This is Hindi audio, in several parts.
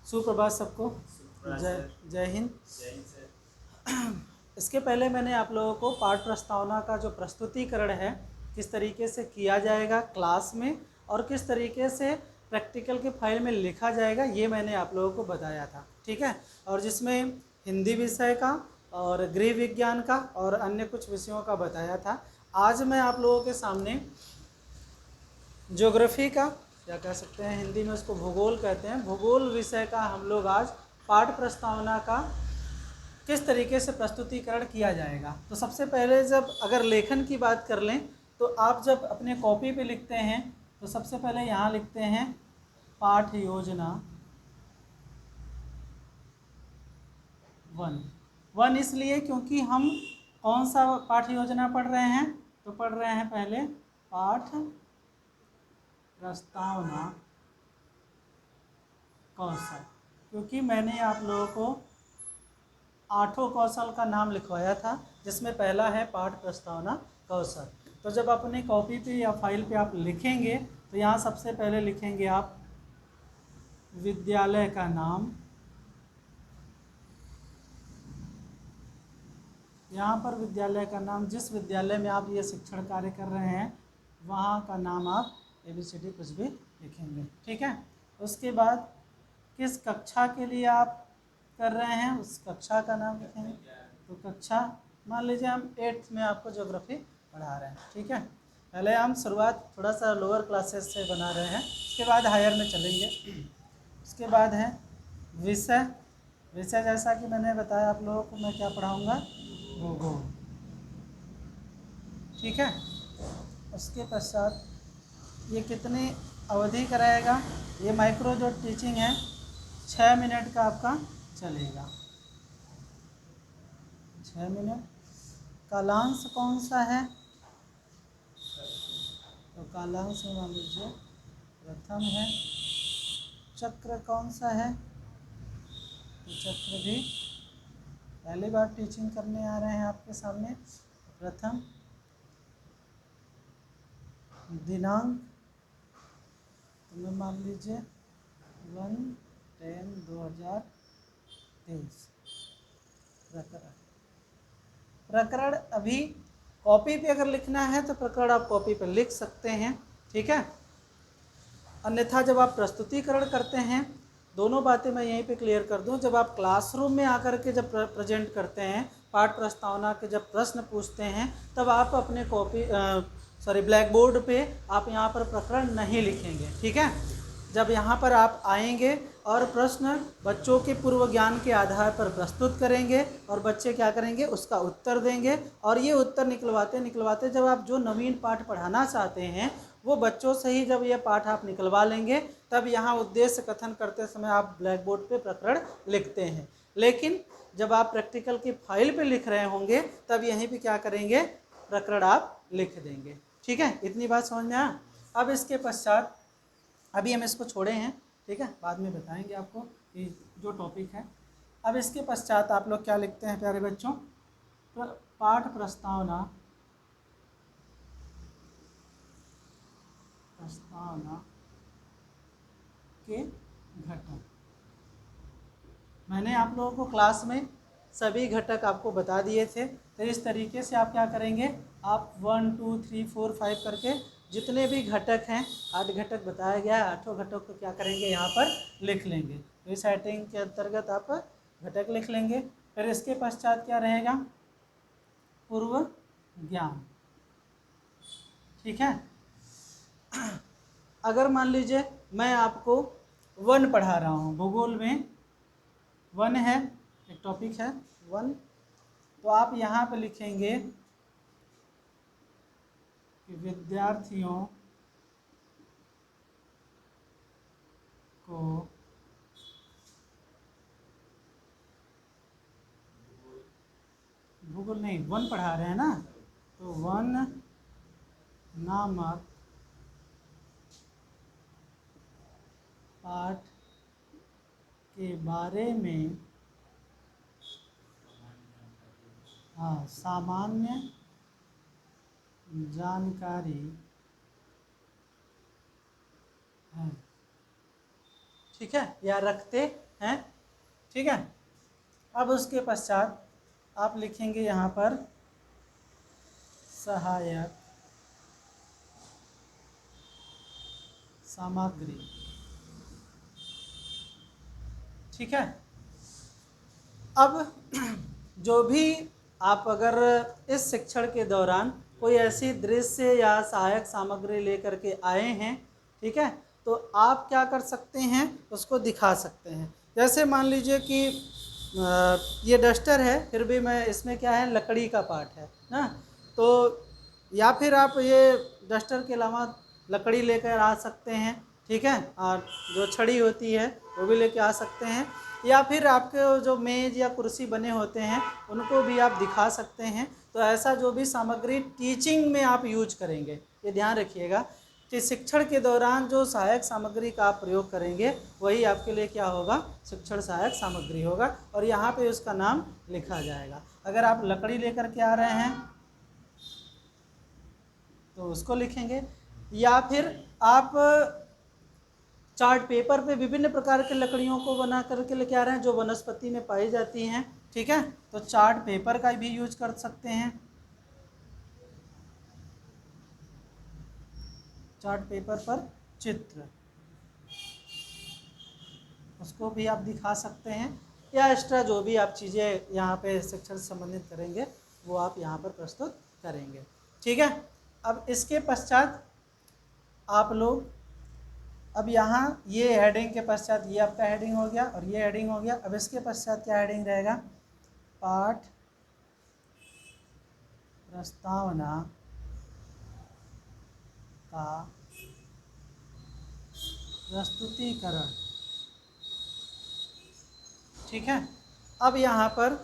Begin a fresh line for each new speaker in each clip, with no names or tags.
सुप्रभात सबको। जय जय हिंद। इसके पहले मैंने आप लोगों को पाठ प्रस्तावना का जो प्रस्तुतिकरण है किस तरीके से किया जाएगा क्लास में और किस तरीके से प्रैक्टिकल के फाइल में लिखा जाएगा ये मैंने आप लोगों को बताया था, ठीक है। और जिसमें हिंदी विषय का और गृह विज्ञान का और अन्य कुछ विषयों का बताया था। आज मैं आप लोगों के सामने ज्योग्राफी का, या कह सकते हैं हिंदी में उसको भूगोल कहते हैं, भूगोल विषय का हम लोग आज पाठ प्रस्तावना का किस तरीके से प्रस्तुतिकरण किया जाएगा। तो सबसे पहले जब अगर लेखन की बात कर लें तो आप जब अपने कॉपी पे लिखते हैं तो सबसे पहले यहाँ लिखते हैं पाठ योजना 1 इसलिए क्योंकि हम कौन सा पाठ योजना पढ़ रहे हैं, तो पढ़ रहे हैं पहले पाठ प्रस्तावना कौशल, क्योंकि मैंने आप लोगों को 8 कौशल का नाम लिखवाया था जिसमें पहला है पाठ प्रस्तावना कौशल। तो जब अपनी कॉपी पे या फाइल पे आप लिखेंगे तो यहाँ सबसे पहले लिखेंगे आप विद्यालय का नाम। यहाँ पर विद्यालय का नाम, जिस विद्यालय में आप ये शिक्षण कार्य कर रहे हैं वहाँ का नाम आप ABCD कुछ भी लिखेंगे, ठीक है। उसके बाद किस कक्षा के लिए आप कर रहे हैं उस कक्षा का नाम लिखेंगे। तो कक्षा, मान लीजिए हम 8th में आपको ज्योग्राफी पढ़ा रहे हैं, ठीक है। पहले हम शुरुआत थोड़ा सा लोअर क्लासेस से बना रहे हैं, उसके बाद हायर में चलेंगे। उसके बाद है विषय। विषय जैसा कि मैंने बताया आप लोगों को मैं क्या पढ़ाऊँगा, भूगोल, ठीक है। उसके पश्चात ये कितनी अवधि कराएगा, ये माइक्रो जो टीचिंग है 6 मिनट का आपका चलेगा, 6 मिनट। कालांश कौन सा है, तो कालांश में मान लीजिए प्रथम है। चक्र कौन सा है, तो चक्र भी पहली बार टीचिंग करने आ रहे हैं आपके सामने। प्रथम दिनांक, तो मैं मान लीजिए 1/10/2023। प्रकरण, प्रकरण अभी कॉपी पे अगर लिखना है तो प्रकरण आप कॉपी पे लिख सकते हैं, ठीक है। अन्यथा जब आप प्रस्तुतिकरण करते हैं, दोनों बातें मैं यहीं पे क्लियर कर दूं, जब आप क्लासरूम में आकर के जब प्रेजेंट करते हैं पाठ प्रस्तावना के जब प्रश्न पूछते हैं तब आप अपने ब्लैक बोर्ड पे आप यहाँ पर प्रकरण नहीं लिखेंगे, ठीक है। जब यहाँ पर आप आएंगे और प्रश्न बच्चों के पूर्व ज्ञान के आधार पर प्रस्तुत करेंगे और बच्चे क्या करेंगे उसका उत्तर देंगे, और ये उत्तर निकलवाते निकलवाते जब आप जो नवीन पाठ पढ़ाना चाहते हैं वो बच्चों से ही जब ये पाठ आप निकलवा लेंगे तब यहाँ उद्देश्य कथन करते समय आप ब्लैक बोर्ड पे प्रकरण लिखते हैं। लेकिन जब आप प्रैक्टिकल की फाइल पे लिख रहे होंगे तब यहीं पे क्या करेंगे, प्रकरण आप लिख देंगे, ठीक है। इतनी बात समझ में आया। अब इसके पश्चात अभी हम इसको छोड़े हैं, ठीक है, बाद में बताएंगे आपको कि जो टॉपिक है। अब इसके पश्चात आप लोग क्या लिखते हैं प्यारे बच्चों, पाठ प्रस्तावना के घटक। मैंने आप लोगों को क्लास में सभी घटक आपको बता दिए थे, तो इस तरीके से आप क्या करेंगे, आप 1 2 3 4 5 करके जितने भी घटक हैं, 8 घटक बताया गया है, 8 घटक को क्या करेंगे यहाँ पर लिख लेंगे। तो इस हेडिंग के अंतर्गत आप घटक लिख लेंगे। फिर इसके पश्चात क्या रहेगा, पूर्व ज्ञान, ठीक है। अगर मान लीजिए मैं आपको 1 पढ़ा रहा हूँ, भूगोल में 1 है, एक टॉपिक है 1, तो आप यहाँ पे लिखेंगे कि विद्यार्थियों को भूगोल नहीं 1 पढ़ा रहे हैं ना, तो 1 नामक पाठ के बारे में सामान्य जानकारी है, ठीक है, या रखते हैं, ठीक है। अब उसके पश्चात आप लिखेंगे यहाँ पर सहायक सामग्री, ठीक है। अब जो भी आप अगर इस शिक्षण के दौरान कोई ऐसी दृश्य या सहायक सामग्री लेकर के आए हैं, ठीक है, तो आप क्या कर सकते हैं, उसको दिखा सकते हैं। जैसे मान लीजिए कि ये डस्टर है, फिर भी मैं इसमें क्या है, लकड़ी का पार्ट है ना, तो या फिर आप ये डस्टर के अलावा लकड़ी लेकर आ सकते हैं, ठीक है, और जो छड़ी होती है वो भी लेके आ सकते हैं, या फिर आपके जो मेज़ या कुर्सी बने होते हैं उनको भी आप दिखा सकते हैं। तो ऐसा जो भी सामग्री टीचिंग में आप यूज करेंगे, ये ध्यान रखिएगा कि शिक्षण के दौरान जो सहायक सामग्री का आप प्रयोग करेंगे वही आपके लिए क्या होगा, शिक्षण सहायक सामग्री होगा, और यहाँ पे उसका नाम लिखा जाएगा। अगर आप लकड़ी लेकर के आ रहे हैं तो उसको लिखेंगे, या फिर आप चार्ट पेपर पे विभिन्न प्रकार के लकड़ियों को बना करके लेके आ रहे हैं जो वनस्पति में पाई जाती हैं, ठीक है, तो चार्ट पेपर का भी यूज कर सकते हैं। चार्ट पेपर पर चित्र, उसको भी आप दिखा सकते हैं, या एक्स्ट्रा जो भी आप चीज़ें यहाँ पे शिक्षण से संबंधित करेंगे वो आप यहाँ पर प्रस्तुत करेंगे, ठीक है। अब इसके पश्चात आप लोग, अब यहाँ ये हेडिंग के पश्चात ये आपका हेडिंग हो गया और ये हेडिंग हो गया। अब इसके पश्चात क्या हेडिंग रहेगा, पाठ प्रस्तावना का प्रस्तुतिकरण, ठीक है। अब यहाँ पर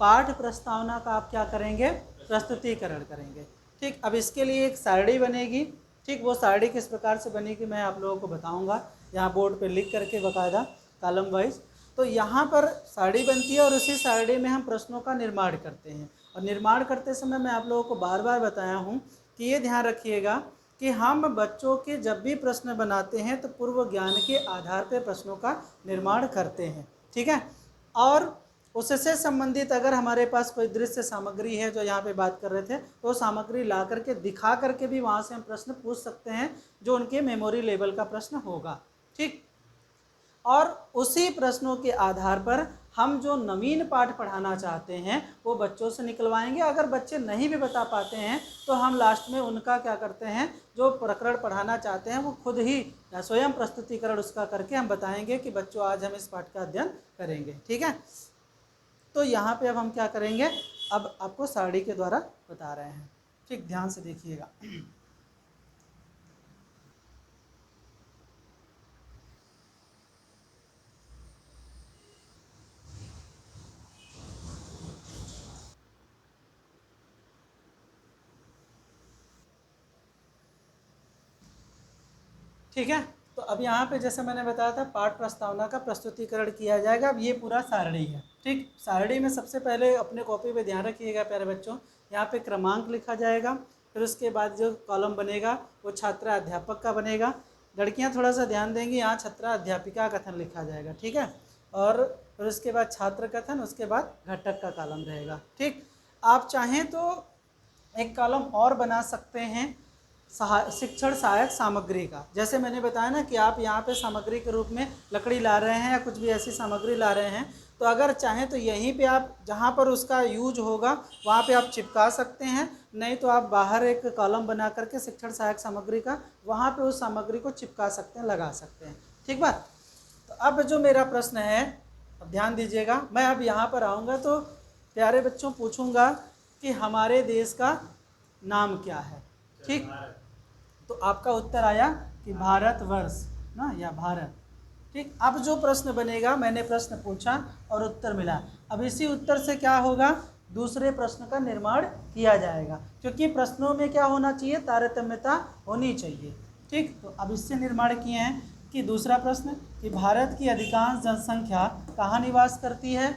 पाठ प्रस्तावना का आप क्या करेंगे, प्रस्तुतिकरण करेंगे, ठीक। अब इसके लिए एक सारणी बनेगी, ठीक, वो सारणी किस प्रकार से बनेगी मैं आप लोगों को बताऊंगा, यहाँ बोर्ड पे लिख करके बाकायदा कॉलम वाइज। तो यहाँ पर सारणी बनती है और उसी सारणी में हम प्रश्नों का निर्माण करते हैं, और निर्माण करते समय मैं आप लोगों को बार बार बताया हूँ कि ये ध्यान रखिएगा कि हम बच्चों के जब भी प्रश्न बनाते हैं तो पूर्व ज्ञान के आधार पर प्रश्नों का निर्माण करते हैं, ठीक है। और उससे संबंधित अगर हमारे पास कोई दृश्य सामग्री है जो यहाँ पे बात कर रहे थे, तो सामग्री ला करके दिखा करके भी वहाँ से हम प्रश्न पूछ सकते हैं जो उनके मेमोरी लेवल का प्रश्न होगा, ठीक। और उसी प्रश्नों के आधार पर हम जो नवीन पाठ पढ़ाना चाहते हैं वो बच्चों से निकलवाएंगे। अगर बच्चे नहीं भी बता पाते हैं तो हम लास्ट में उनका क्या करते हैं, जो प्रकरण पढ़ाना चाहते हैं वो खुद ही स्वयं प्रस्तुतिकरण उसका करके हम बताएंगे कि बच्चों आज हम इस पाठ का अध्ययन करेंगे, ठीक है। तो यहाँ पे अब हम क्या करेंगे, अब आपको सारणी के द्वारा बता रहे हैं, ठीक, ध्यान से देखिएगा। ठीक है, तो अब यहाँ पे जैसे मैंने बताया था पाठ प्रस्तावना का प्रस्तुतिकरण किया जाएगा। अब ये पूरा सारणी है, ठीक। सारणी में सबसे पहले अपने कॉपी पे ध्यान रखिएगा प्यारे बच्चों, यहाँ पे क्रमांक लिखा जाएगा, फिर उसके बाद जो कॉलम बनेगा वो छात्र अध्यापक का बनेगा। लड़कियाँ थोड़ा सा ध्यान देंगी, यहाँ छात्रा अध्यापिका कथन लिखा जाएगा, ठीक है। और फिर उसके बाद छात्र कथन, उसके बाद घटक का कॉलम रहेगा, ठीक। आप चाहें तो एक कॉलम और बना सकते हैं शिक्षण सहायक सामग्री का। जैसे मैंने बताया ना कि आप यहाँ पे सामग्री के रूप में लकड़ी ला रहे हैं या कुछ भी ऐसी सामग्री ला रहे हैं, तो अगर चाहें तो यहीं पे आप जहाँ पर उसका यूज होगा वहाँ पे आप चिपका सकते हैं, नहीं तो आप बाहर एक कॉलम बना करके शिक्षण सहायक सामग्री का वहाँ पे उस सामग्री को चिपका सकते हैं, लगा सकते हैं, ठीक बात। तो अब जो मेरा प्रश्न है, अब ध्यान दीजिएगा, मैं अब यहाँ पर आऊँगा तो प्यारे बच्चों पूछूँगा कि हमारे देश का नाम क्या है, ठीक। तो आपका उत्तर आया कि भारतवर्ष ना, या भारत, ठीक। अब जो प्रश्न बनेगा, मैंने प्रश्न पूछा और उत्तर मिला, अब इसी उत्तर से क्या होगा, दूसरे प्रश्न का निर्माण किया जाएगा, क्योंकि प्रश्नों में क्या होना चाहिए, तारतम्यता होनी चाहिए, ठीक। तो अब इससे निर्माण किए हैं कि दूसरा प्रश्न कि भारत की अधिकांश जनसंख्या कहाँ निवास करती है,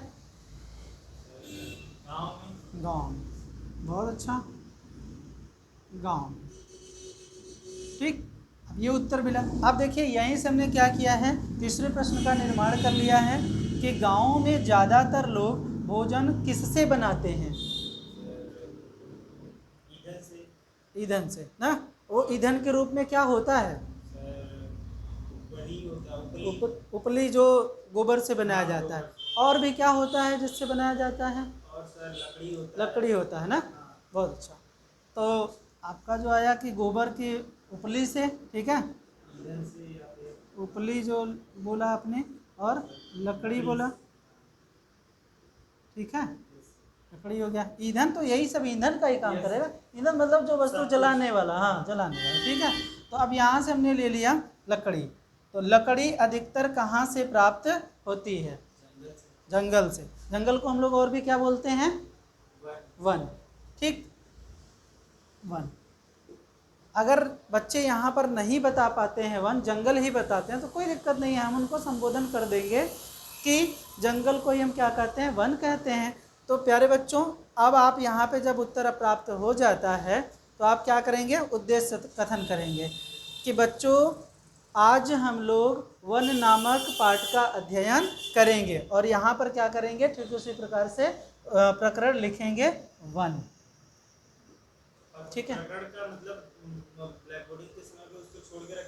गाँव में, बहुत अच्छा, गाँव में, ठीक। अब ये उत्तर मिला। अब देखिए यहीं से हमने क्या किया है, तीसरे प्रश्न का निर्माण कर लिया है कि गाँव में ज़्यादातर लोग भोजन किससे बनाते हैं? ईंधन से ना। वो ईंधन के रूप में क्या होता है? उपली जो गोबर से बनाया जाता है। और भी क्या होता है जिससे बनाया जाता है? और सर लकड़ी होता है ना। बहुत अच्छा। तो आपका जो आया कि गोबर की उपली से, ठीक है, उपली जो बोला आपने, और लकड़ी बोला, ठीक है, लकड़ी हो गया। ईंधन तो यही सब ईंधन का ही काम करेगा। ईंधन मतलब जो वस्तु जलाने वाला, हाँ जलाने वाला, ठीक है। तो अब यहाँ से हमने ले लिया लकड़ी। तो लकड़ी अधिकतर कहाँ से प्राप्त होती है? जंगल से। जंगल को हम लोग और भी क्या बोलते हैं? वन। ठीक, वन। अगर बच्चे यहाँ पर नहीं बता पाते हैं वन, जंगल ही बताते हैं, तो कोई दिक्कत नहीं है, हम उनको संबोधन कर देंगे कि जंगल को ही हम क्या कहते हैं? वन कहते हैं। तो प्यारे बच्चों, अब आप यहाँ पे जब उत्तर प्राप्त हो जाता है तो आप क्या करेंगे? उद्देश्य कथन करेंगे कि बच्चों आज हम लोग वन नामक पाठ का अध्ययन करेंगे, और यहाँ पर क्या करेंगे? ठीक उसी प्रकार से प्रकरण लिखेंगे वन। ठीक है,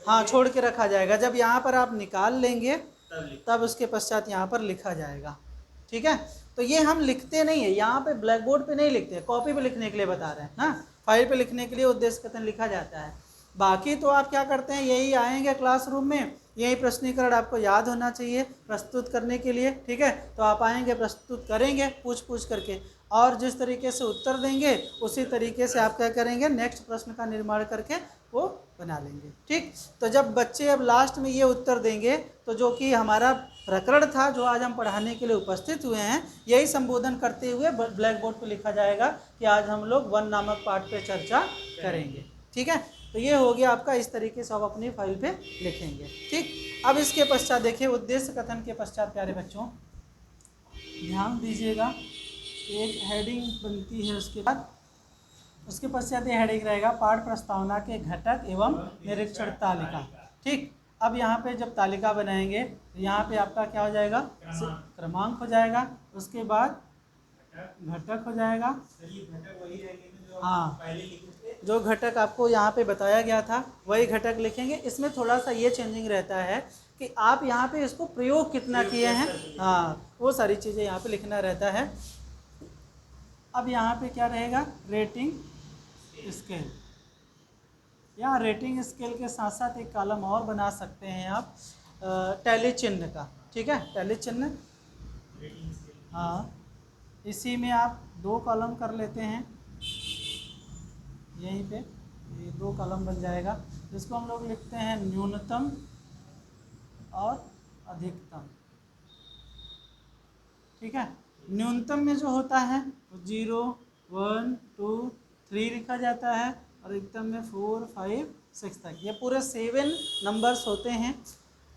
हाँ छोड़ के रखा जाएगा। जब यहाँ पर आप निकाल लेंगे तब उसके पश्चात यहाँ पर लिखा जाएगा। ठीक है, तो ये हम लिखते नहीं है यहाँ पे, ब्लैक बोर्ड पे नहीं लिखते, कॉपी पे लिखने के लिए बता रहे हैं ना, फाइल पे लिखने के लिए उद्देश्य कथन लिखा जाता है। बाकी तो आप क्या करते हैं, यही आएंगे क्लासरूम में, यही प्रश्नीकरण आपको याद होना चाहिए प्रस्तुत करने के लिए। ठीक है, तो आप आएंगे, प्रस्तुत करेंगे पूछ पूछ करके, और जिस तरीके से उत्तर देंगे उसी तरीके से आप क्या करेंगे? नेक्स्ट प्रश्न का निर्माण करके वो बना लेंगे। ठीक, तो जब बच्चे अब लास्ट में ये उत्तर देंगे तो जो कि हमारा प्रकरण था जो आज हम पढ़ाने के लिए उपस्थित हुए हैं, यही संबोधन करते हुए ब्लैक बोर्ड पर लिखा जाएगा कि आज हम लोग वन नामक पाठ पे चर्चा करेंगे। ठीक है, तो ये हो गया आपका, इस तरीके से आप अपनी फाइल पे लिखेंगे। ठीक, अब इसके पश्चात देखिए उद्देश्य कथन के पश्चात प्यारे बच्चों ध्यान दीजिएगा, एक हेडिंग बनती है, उसके पश्चात ये हेडिंग रहेगा पाठ प्रस्तावना के घटक एवं निरीक्षण तालिका। ठीक, अब यहाँ पे जब तालिका बनाएंगे तो यहाँ पे आपका क्या हो जाएगा? क्रमांक हो जाएगा, उसके बाद घटक हो जाएगा। हाँ, जो घटक आपको यहाँ पे बताया गया था वही घटक लिखेंगे। इसमें थोड़ा सा ये चेंजिंग रहता है कि आप यहाँ पे इसको प्रयोग कितना किए हैं, हाँ वो सारी चीज़ें यहाँ पे लिखना रहता है। अब यहाँ पे क्या रहेगा? रेटिंग स्केल, या रेटिंग स्केल के साथ साथ एक कॉलम और बना सकते हैं आप टैली चिन्ह का। ठीक है, टैली चिन्ह, हाँ इसी में आप 2 कॉलम कर लेते हैं, यहीं पे ये 2 कॉलम बन जाएगा, जिसको हम लोग लिखते हैं न्यूनतम और अधिकतम। ठीक है, न्यूनतम में जो होता है 0, 1, 2, 3 लिखा जाता है, और अधिकतम में 4, 5, 6 तक, ये पूरे 7 नंबर्स होते हैं।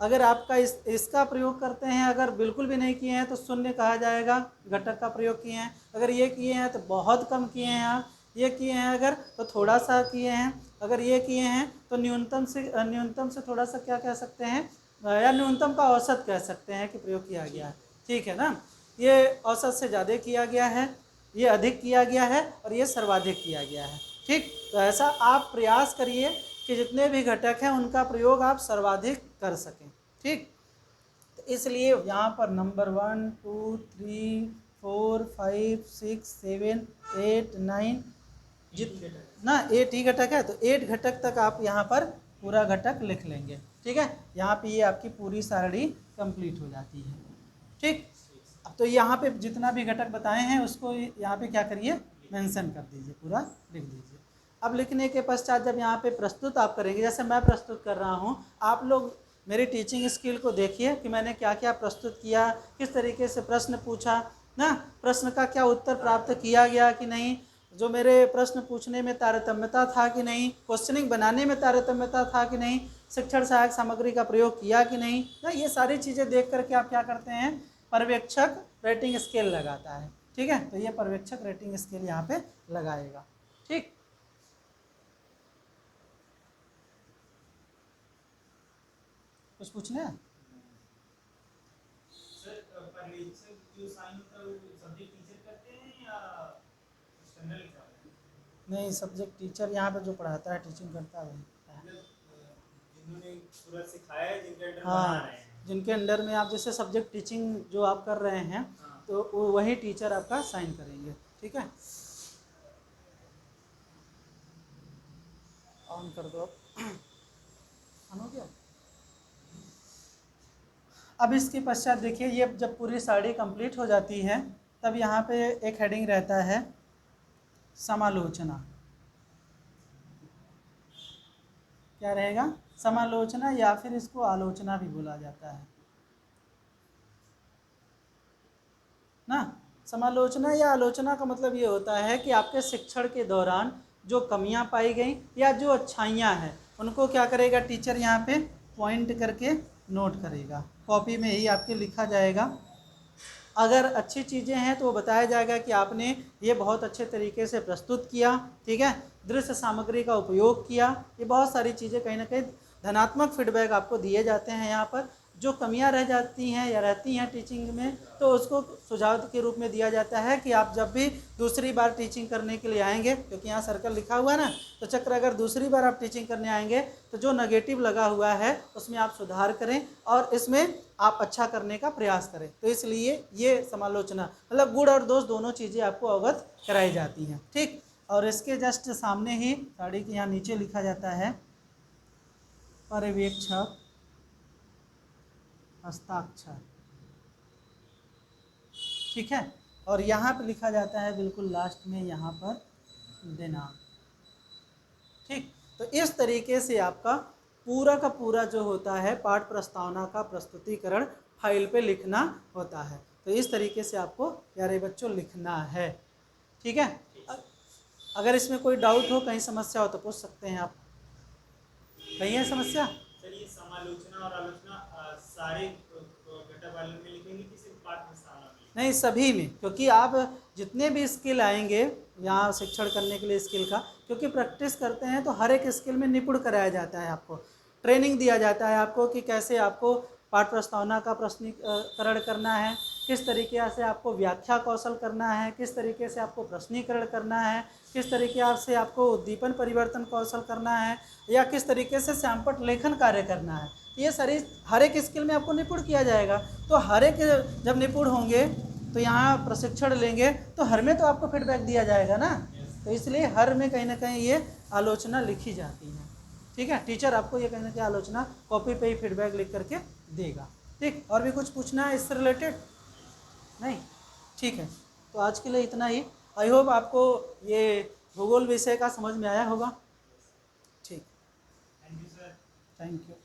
अगर आपका इसका प्रयोग करते हैं, अगर बिल्कुल भी नहीं किए हैं तो शून्य कहा जाएगा, घटक का प्रयोग किए हैं। अगर ये किए हैं तो बहुत कम किए हैं आप, ये किए हैं अगर तो थोड़ा सा किए हैं, अगर ये किए हैं तो न्यूनतम से थोड़ा सा क्या कह सकते हैं, या न्यूनतम का औसत कह सकते हैं कि प्रयोग किया गया है। ठीक है ना, ये औसत से ज़्यादा किया गया है, ये अधिक किया गया है, और ये सर्वाधिक किया गया है। ठीक, तो ऐसा आप प्रयास करिए कि जितने भी घटक हैं उनका प्रयोग आप सर्वाधिक कर सकें। ठीक, तो इसलिए यहाँ पर नंबर 1, 2, 3, 4, 5, 6, 7, 8, 9 ना 8 ही घटक है, तो 8 घटक तक आप यहाँ पर पूरा घटक लिख लेंगे। ठीक है, यहाँ पे ये आपकी पूरी सारणी कंप्लीट हो जाती है। ठीक, अब तो यहाँ पे जितना भी घटक बताए हैं उसको यहाँ पे क्या करिए? मेंशन कर दीजिए, पूरा लिख दीजिए। अब लिखने के पश्चात जब यहाँ पे प्रस्तुत आप करेंगे, जैसे मैं प्रस्तुत कर रहा हूँ, आप लोग मेरी टीचिंग स्किल को देखिए कि मैंने क्या क्या प्रस्तुत किया, किस तरीके से प्रश्न पूछा ना, प्रश्न का क्या उत्तर प्राप्त किया गया कि नहीं, जो मेरे प्रश्न पूछने में तारतम्यता था कि नहीं, क्वेश्चनिंग बनाने में तारतम्यता था कि नहीं, शिक्षण सहायक सामग्री का प्रयोग किया कि नहीं ना, ये सारी चीज़ें देख करके आप क्या करते हैं? पर्यवेक्षक रेटिंग स्केल लगाता है। ठीक है, तो ये पर्यवेक्षक रेटिंग स्केल यहाँ पे लगाएगा। ठीक, कुछ पूछना है?
सर पर लेक्चर जो साइन होता है वो सब्जेक्ट टीचर करते हैं या एक्सटर्नल एग्जाम?
नहीं, सब्जेक्ट टीचर यहाँ पे जो पढ़ाता है, टीचिंग करता है वही।
जिन्होंने पूरा सिखाया है, जिनके अंडर बना
हाँ,
रहे हैं।
जिनके अंडर में आप जैसे सब्जेक्ट टीचिंग जो आप कर रहे हैं,
हाँ।
तो वो वही टीचर आपका साइन करेंगे। ठीक है, ऑन कर दो अब। ऑन हो गया। अब इसके पश्चात देखिए, ये जब पूरी साड़ी कंप्लीट हो जाती है तब यहाँ पे एक हेडिंग रहता है समालोचना। क्या रहेगा? समालोचना, या फिर इसको आलोचना भी बोला जाता है ना। समालोचना या आलोचना का मतलब ये होता है कि आपके शिक्षण के दौरान जो कमियां पाई गई या जो अच्छाइयां हैं, उनको क्या करेगा टीचर यहाँ पे पॉइंट करके नोट करेगा, कॉपी में ही आपके लिखा जाएगा। अगर अच्छी चीज़ें हैं तो वो बताया जाएगा कि आपने ये बहुत अच्छे तरीके से प्रस्तुत किया, ठीक है, दृश्य सामग्री का उपयोग किया, ये बहुत सारी चीज़ें कहीं ना कहीं धनात्मक फीडबैक आपको दिए जाते हैं। यहाँ पर जो कमियां रह जाती हैं या रहती हैं टीचिंग में, तो उसको सुझाव के रूप में दिया जाता है कि आप जब भी दूसरी बार टीचिंग करने के लिए आएंगे, क्योंकि यहाँ सर्कल लिखा हुआ है ना, तो चक्र अगर दूसरी बार आप टीचिंग करने आएंगे तो जो नेगेटिव लगा हुआ है उसमें आप सुधार करें और इसमें आप अच्छा करने का प्रयास करें। तो इसलिए ये समालोचना मतलब गुण और दोष दोनों चीज़ें आपको अवगत कराई जाती हैं। ठीक, और इसके जस्ट सामने ही साड़ी के यहाँ नीचे लिखा जाता है पर्यवेक्षक हस्ताक्षर। ठीक है, और यहाँ पर लिखा जाता है बिल्कुल लास्ट में यहाँ पर दिनांक। ठीक, तो इस तरीके से आपका पूरा का पूरा जो होता है पाठ प्रस्तावना का प्रस्तुतिकरण फाइल पे लिखना होता है। तो इस तरीके से आपको प्यारे बच्चों लिखना है। ठीक है, अगर इसमें कोई डाउट हो, कहीं समस्या हो तो पूछ सकते हैं आप। कहीं है समस्या?
सर ये समालोचना और आलोचना सारे घटक वाले में लिखेंगे कि सिर्फ पाठ प्रस्तावना में?
नहीं, सभी में, क्योंकि आप जितने भी स्किल आएंगे यहाँ शिक्षण करने के लिए स्किल का, क्योंकि प्रैक्टिस करते हैं तो हर एक स्किल में निपुण कराया जाता है, आपको ट्रेनिंग दिया जाता है आपको कि कैसे आपको पाठ प्रस्तावना का प्रश्नीकरण करना है, किस तरीके से आपको व्याख्या कौशल करना है, किस तरीके से आपको प्रश्नीकरण करना है, किस तरीके से आपको उद्दीपन परिवर्तन कौशल करना है, या किस तरीके से श्यामपट लेखन कार्य करना है। ये सारी हर एक स्किल में आपको निपुण किया जाएगा। तो हर एक जब निपुण होंगे तो यहाँ प्रशिक्षण लेंगे तो हर में तो आपको फीडबैक दिया जाएगा ना। तो इसलिए हर में कहीं ना कहीं ये आलोचना लिखी जाती है। ठीक है, टीचर आपको ये कहीं ना कहीं आलोचना कॉपी पे ही फीडबैक लिख करके देगा। ठीक, और भी कुछ पूछना है इससे रिलेटेड? नहीं, ठीक है, तो आज के लिए इतना ही। आई होप आपको ये भूगोल विषय का समझ में आया होगा। ठीक,
thank you sir.
Thank you.